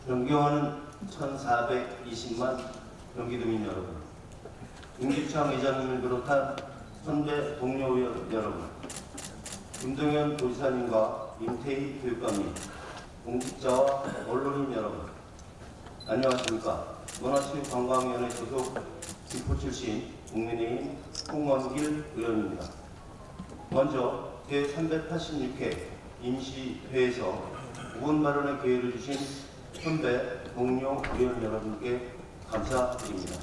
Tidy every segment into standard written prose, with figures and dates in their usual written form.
존경하는 1420만 경기도민 여러분, 임기창 의장님을 비롯한 선배 동료 의원 여러분, 김동연 도지사님과 임태희 교육감님, 공직자와 언론인 여러분, 안녕하십니까. 문화체육관광위원회 소속 김포 출신 국민의힘 홍원길 의원입니다. 먼저 제386회 임시회에서 의원 발언의 기회를 주신 선배 동료 의원 여러분께 감사드립니다.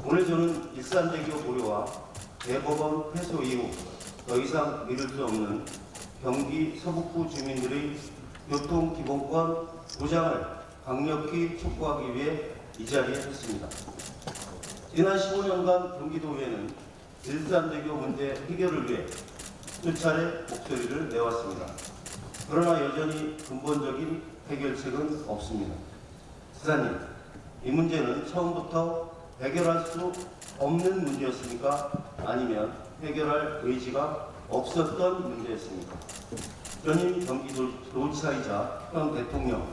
오늘 저는 일산대교 고려와 대법원 패소 이후 더 이상 미룰 수 없는 경기 서북부 주민들의 교통기본권 보장을 강력히 촉구하기 위해 이 자리에 섰습니다. 지난 15년간 경기도의회는 일산대교 문제 해결을 위해 수차례 목소리를 내왔습니다. 그러나 여전히 근본적인 해결책은 없습니다. 지사님, 이 문제는 처음부터 해결할 수 없는 문제였습니까? 아니면 해결할 의지가 없었던 문제였습니까? 전임 경기도지사이자 현 대통령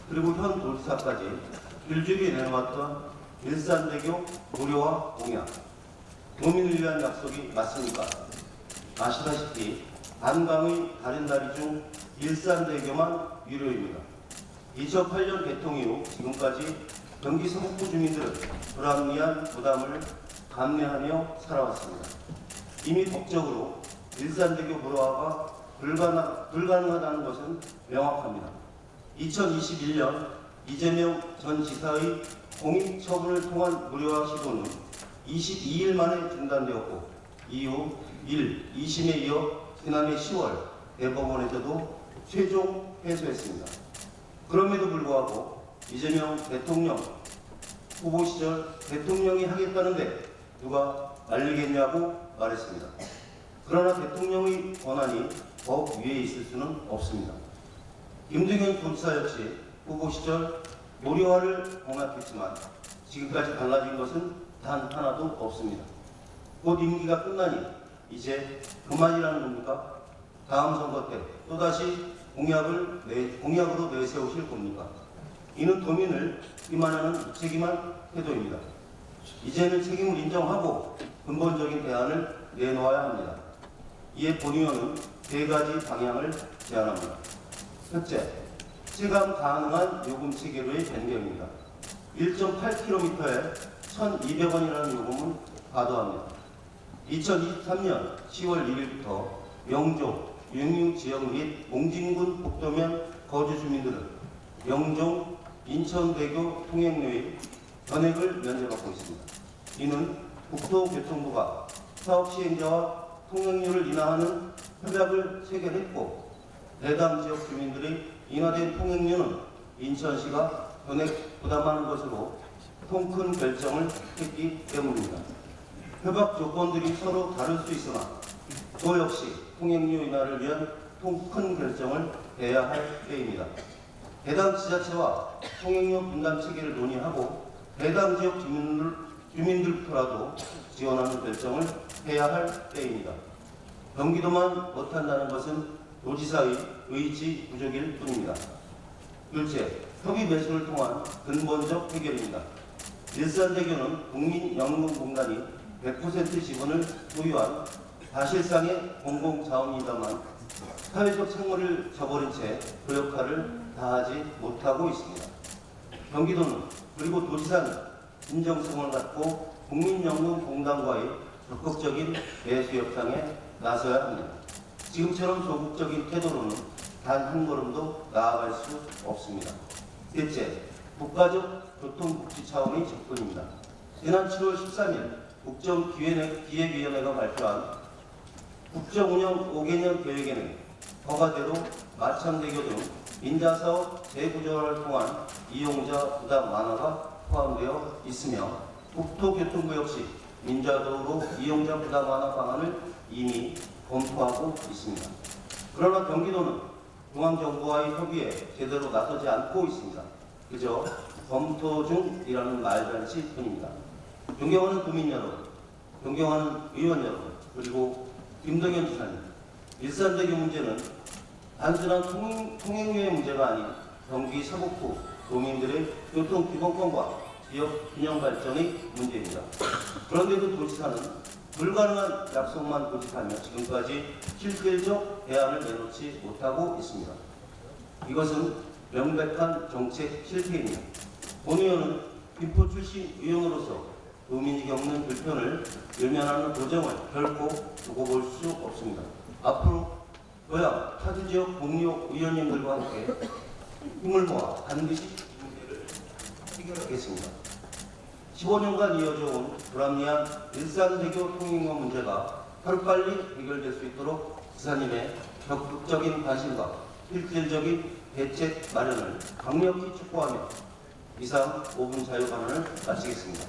그리고 현 도지사까지 일주일에 내놓았던 일산대교 고려와 공약, 도민을 위한 약속이 맞습니까? 아시다시피 한강의 다른 다리 중 일산대교만 유료입니다. 2008년 개통 이후 지금까지 경기 서북부 주민들은 불합리한 부담을 감내하며 살아왔습니다. 이미 법적으로 일산대교 고려화가 불가능하다는 것은 명확합니다. 2021년 이재명 전 지사의 공익처분을 통한 무료화 시도는 22일 만에 중단되었고 이후 1, 2심에 이어 지난해 10월 대법원에서도 최종 패소했습니다. 그럼에도 불구하고 이재명 대통령 후보 시절 대통령이 하겠다는데 누가 말리겠냐고 말했습니다. 그러나 대통령의 권한이 법 위에 있을 수는 없습니다. 김동연 도지사 역시 후보 시절 무료화를 공약했지만 지금까지 달라진 것은 단 하나도 없습니다. 곧 임기가 끝나니 이제 그만이라는 겁니까? 다음 선거 때 또다시 공약으로 내세우실 겁니까? 이는 도민을 기만하는 무책임한 태도입니다. 이제는 책임을 인정하고 근본적인 대안을 내놓아야 합니다. 이에 본의원은 세 가지 방향을 제안합니다. 첫째, 체감 가능한 요금 체계로의 변경입니다. 1.8km에 1,200원이라는 요금은 과도합니다. 2023년 10월 1일부터 영종, 용융지역 및 옹진군 복도면 거주 주민들은 영종, 인천대교 통행료의 전액을 면제받고 있습니다. 이는 국토교통부가 사업 시행자와 통행료를 인하하는 협약을 체결했고 해당 지역 주민들의 인하된 통행료는 인천시가 전액 부담하는 것으로 통큰 결정을 했기 때문입니다. 협약 조건들이 서로 다를 수 있으나 또 역시 통행료 인하를 위한 통큰 결정을 해야 할 때입니다. 해당 지자체와 통행료 분담 체계를 논의하고 해당 지역 주민들부터라도 지원하는 결정을 해야 할 때입니다. 경기도만 못한다는 것은 도지사의 의지 부족일 뿐입니다. 둘째, 협의 매수를 통한 근본적 해결입니다. 일산대교는 국민연금공단이 100% 지분을 소유한 사실상의 공공자원이다만 사회적 책무를 저버린 채 그 역할을 다하지 못하고 있습니다. 경기도는 그리고 도지사는 진정성을 갖고 국민연금공단과의 적극적인 매수 협상에 나서야 합니다. 지금처럼 소극적인 태도로는 단 한 걸음도 나아갈 수 없습니다. 셋째, 국가적 교통복지 차원의 접근입니다. 지난 7월 13일 국정기획위원회가 발표한 국정운영 5개년 계획에는 허가대로 마천대교 등 민자사업 재구조화를 통한 이용자 부담 완화가 포함되어 있으며 국토교통부 역시 민자도로 이용자 부담 완화 방안을 이미 검토하고 있습니다. 그러나 경기도는 중앙정부와의 협의에 제대로 나서지 않고 있습니다. 그저 검토 중이라는 말잔치 뿐입니다. 존경하는 국민 여러분, 존경하는 의원 여러분, 그리고 김동연 지사님, 일산대교 문제는 단순한 통행료의 문제가 아닌 경기 서북부 도민들의 교통기본권과 지역 균형 발전의 문제입니다. 그런데도 도지사는 불가능한 약속만 고집하며 지금까지 실질적 대안을 내놓지 못하고 있습니다. 이것은 명백한 정책 실패입니다. 본 의원은 김포 출신 의원으로서 도민이 겪는 불편을 외면하는 도정을 결코 두고 볼 수 없습니다. 앞으로 고향 타주 지역 동료 의원님들과 함께 힘을 모아 반드시 이 문제를 해결하겠습니다. 15년간 이어져온 불합리한 일산대교 통행료 문제가 하루빨리 해결될 수 있도록 지사님의 적극적인 관심과 실질적인 대책 마련을 강력히 촉구하며 이상 5분 자유발언을 마치겠습니다.